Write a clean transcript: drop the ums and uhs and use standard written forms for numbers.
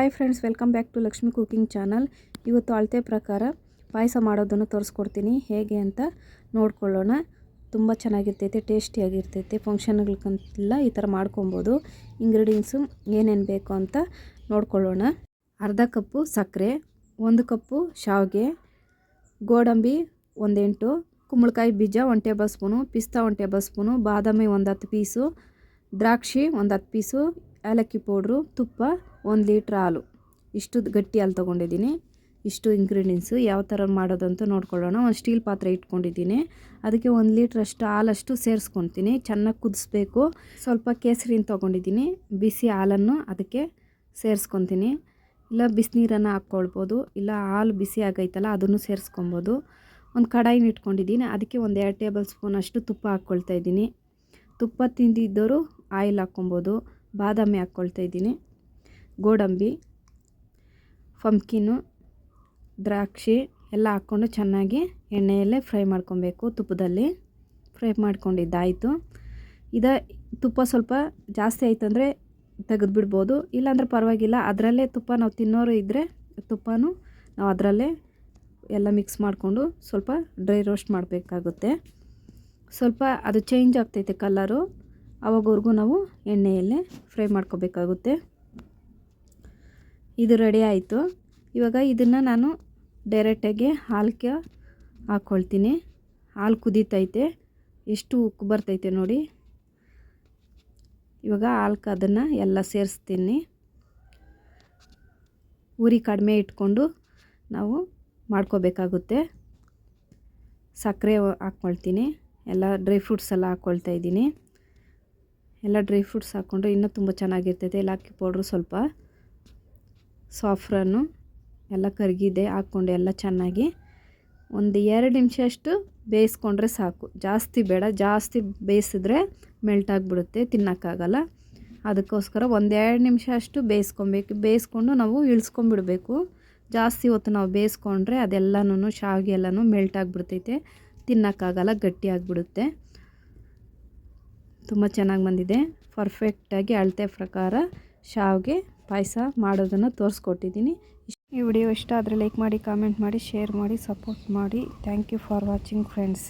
Hi friends, welcome back to Lakshmi cooking channel. ಇವತ್ತು ಅಳತೆ ಪ್ರಕಾರ ಪಾಯಸ ಮಾಡೋದನ್ನು ತೋರಿಸ್ಕೊಡ್ತೀನಿ. ಹೇಗೆ ಅಂತ ನೋಡ್ಕೊಳ್ಳೋಣ. ತುಂಬ ಚೆನ್ನಾಗಿರ್ತೈತೆ, ಟೇಸ್ಟಿಯಾಗಿರ್ತೈತೆ. ಫಂಕ್ಷನ್ಗಳಿಗಂತೆಲ್ಲ ಈ ಥರ ಮಾಡ್ಕೊಬೋದು. ಇಂಗ್ರೀಡಿಯೆಂಟ್ಸು ಏನೇನು ಬೇಕು ಅಂತ ನೋಡ್ಕೊಳ್ಳೋಣ. ಅರ್ಧ ಕಪ್ಪು ಸಕ್ಕರೆ, 1 ಕಪ್ಪು ಶಾವಿಗೆ, ಗೋಡಂಬಿ 1 8, ಕುಂಬಳಕಾಯಿ ಬೀಜ 1 ಟೇಬಲ್ ಸ್ಪೂನು, ಪಿಸ್ತಾ 1 ಟೇಬಲ್ ಸ್ಪೂನು, ಬಾದಾಮಿ 10 ಪೀಸು, ದ್ರಾಕ್ಷಿ 10 ಪೀಸು, ಏಲಕ್ಕಿ ಪೌಡ್ರು, ತುಪ್ಪ, 1 ಲೀಟ್ರ್ ಹಾಲು. ಇಷ್ಟು ಗಟ್ಟಿ ಹಾಲು ತೊಗೊಂಡಿದ್ದೀನಿ. ಇಷ್ಟು ಇಂಗ್ರೀಡಿಯೆಂಟ್ಸು ಯಾವ ಥರ ಮಾಡೋದಂತ ನೋಡ್ಕೊಳ್ಳೋಣ. ಒಂದು ಸ್ಟೀಲ್ ಪಾತ್ರೆ ಇಟ್ಕೊಂಡಿದ್ದೀನಿ. ಅದಕ್ಕೆ 1 ಲೀಟ್ರಷ್ಟು ಹಾಲಷ್ಟು ಸೇರಿಸ್ಕೊತೀನಿ. ಚೆನ್ನಾಗಿ ಕುದಿಸ್ಬೇಕು. ಸ್ವಲ್ಪ ಕೇಸರಿನ ತೊಗೊಂಡಿದ್ದೀನಿ. ಬಿಸಿ ಹಾಲನ್ನು ಅದಕ್ಕೆ ಸೇರಿಸ್ಕೊತೀನಿ. ಇಲ್ಲ ಬಿಸಿನೀರನ್ನು ಹಾಕ್ಕೊಳ್ಬೋದು, ಇಲ್ಲ ಹಾಲು ಬಿಸಿ ಆಗೈತಲ್ಲ ಅದನ್ನು ಸೇರಿಸ್ಕೊಬೋದು. ಒಂದು ಕಡಾಯಿನ ಇಟ್ಕೊಂಡಿದ್ದೀನಿ. ಅದಕ್ಕೆ 1 2 ಟೇಬಲ್ ಸ್ಪೂನಷ್ಟು ತುಪ್ಪ ಹಾಕ್ಕೊಳ್ತಾ ಇದ್ದೀನಿ. ತುಪ್ಪ ತಿಂದಿದ್ದವರು ಆಯಿಲ್ ಹಾಕ್ಕೊಬೋದು. ಬಾದಾಮಿ ಹಾಕ್ಕೊಳ್ತಾ ಇದ್ದೀನಿ. ಗೋಡಂಬಿ, ಪಂಪ್ಕಿನ್ನು, ದ್ರಾಕ್ಷಿ ಎಲ್ಲ ಹಾಕ್ಕೊಂಡು ಚೆನ್ನಾಗಿ ಎಣ್ಣೆಯಲ್ಲೇ ಫ್ರೈ ಮಾಡ್ಕೊಬೇಕು. ತುಪ್ಪದಲ್ಲಿ ಫ್ರೈ ಮಾಡ್ಕೊಂಡಿದ್ದಾಯಿತು. ತುಪ್ಪ ಸ್ವಲ್ಪ ಜಾಸ್ತಿ ಆಯ್ತಂದರೆ ತೆಗೆದುಬಿಡ್ಬೋದು, ಇಲ್ಲಾಂದ್ರೆ ಪರವಾಗಿಲ್ಲ. ಅದರಲ್ಲೇ ತುಪ್ಪ ನಾವು ತಿನ್ನೋರು ಇದ್ದರೆ ತುಪ್ಪನೂ ನಾವು ಅದರಲ್ಲೇ ಎಲ್ಲ ಮಿಕ್ಸ್ ಮಾಡಿಕೊಂಡು ಸ್ವಲ್ಪ ಡ್ರೈ ರೋಸ್ಟ್ ಮಾಡಬೇಕಾಗುತ್ತೆ. ಸ್ವಲ್ಪ ಅದು ಚೇಂಜ್ ಆಗ್ತೈತೆ ಕಲರು, ಆವಾಗವರೆಗೂ ನಾವು ಎಣ್ಣೆಯಲ್ಲೇ ಫ್ರೈ ಮಾಡ್ಕೋಬೇಕಾಗುತ್ತೆ. ಇದು ರೆಡಿ ಆಯಿತು. ಇವಾಗ ಇದನ್ನು ನಾನು ಡೈರೆಕ್ಟಾಗಿ ಹಾಲಕ್ಕೆ ಹಾಕ್ಕೊಳ್ತೀನಿ. ಹಾಲು ಕುದೀತೈತೆ, ಎಷ್ಟು ಉಕ್ಕು ಬರ್ತೈತೆ ನೋಡಿ. ಇವಾಗ ಹಾಲ್ಗೆ ಅದನ್ನು ಎಲ್ಲ ಸೇರಿಸ್ತೀನಿ. ಉರಿ ಕಡಿಮೆ ಇಟ್ಕೊಂಡು ನಾವು ಮಾಡ್ಕೋಬೇಕಾಗುತ್ತೆ. ಸಕ್ಕರೆ ಹಾಕ್ಕೊಳ್ತೀನಿ. ಎಲ್ಲ ಡ್ರೈ ಫ್ರೂಟ್ಸ್ ಎಲ್ಲ ಹಾಕ್ಕೊಳ್ತಾ ಇದ್ದೀನಿ. ಎಲ್ಲ ಡ್ರೈ ಫ್ರೂಟ್ಸ್ ಹಾಕ್ಕೊಂಡ್ರೆ ಇನ್ನೂ ತುಂಬ ಚೆನ್ನಾಗಿರ್ತೈತೆ. ಏಲಕ್ಕಿ ಪೌಡ್ರು, ಸ್ವಲ್ಪ ಸಾಫ್ರಾನು ಎಲ್ಲ ಕರಗಿದೆ ಹಾಕ್ಕೊಂಡು ಎಲ್ಲ ಚೆನ್ನಾಗಿ ಒಂದು 2 ನಿಮಿಷ ಅಷ್ಟು ಬೇಯಿಸ್ಕೊಂಡ್ರೆ ಸಾಕು. ಜಾಸ್ತಿ ಬೇಡ, ಜಾಸ್ತಿ ಬೇಯಿಸಿದ್ರೆ ಮೆಲ್ಟ್ ಆಗಿಬಿಡುತ್ತೆ, ತಿನ್ನೋಕ್ಕಾಗಲ್ಲ. ಅದಕ್ಕೋಸ್ಕರ 1 2 ನಿಮಿಷ ಅಷ್ಟು ಬೇಯಿಸ್ಕೊಬೇಕು. ಬೇಯಿಸ್ಕೊಂಡು ನಾವು ಇಳಿಸ್ಕೊಂಡ್ಬಿಡ್ಬೇಕು. ಜಾಸ್ತಿ ಹೊತ್ತು ನಾವು ಬೇಯಿಸ್ಕೊಂಡ್ರೆ ಅದೆಲ್ಲನೂ ಶಾವಿಗೆ ಎಲ್ಲನೂ ಮೆಲ್ಟ್ ಆಗಿಬಿಡ್ತೈತೆ, ತಿನ್ನೋಕ್ಕಾಗಲ್ಲ, ಗಟ್ಟಿ ಆಗಿಬಿಡುತ್ತೆ. ತುಂಬ ಚೆನ್ನಾಗಿ ಬಂದಿದೆ. ಪರ್ಫೆಕ್ಟಾಗಿ ಅಳತೆ ಪ್ರಕಾರ ಶಾವಿಗೆ ಪಾಯಸ ಮಾಡೋದನ್ನು ತೋರಿಸ್ಕೊಟ್ಟಿದ್ದೀನಿ. ಈ ವಿಡಿಯೋ ಇಷ್ಟ ಆದರೆ ಲೈಕ್ ಮಾಡಿ, ಕಾಮೆಂಟ್ ಮಾಡಿ, ಶೇರ್ ಮಾಡಿ, ಸಪೋರ್ಟ್ ಮಾಡಿ. Thank you for watching friends.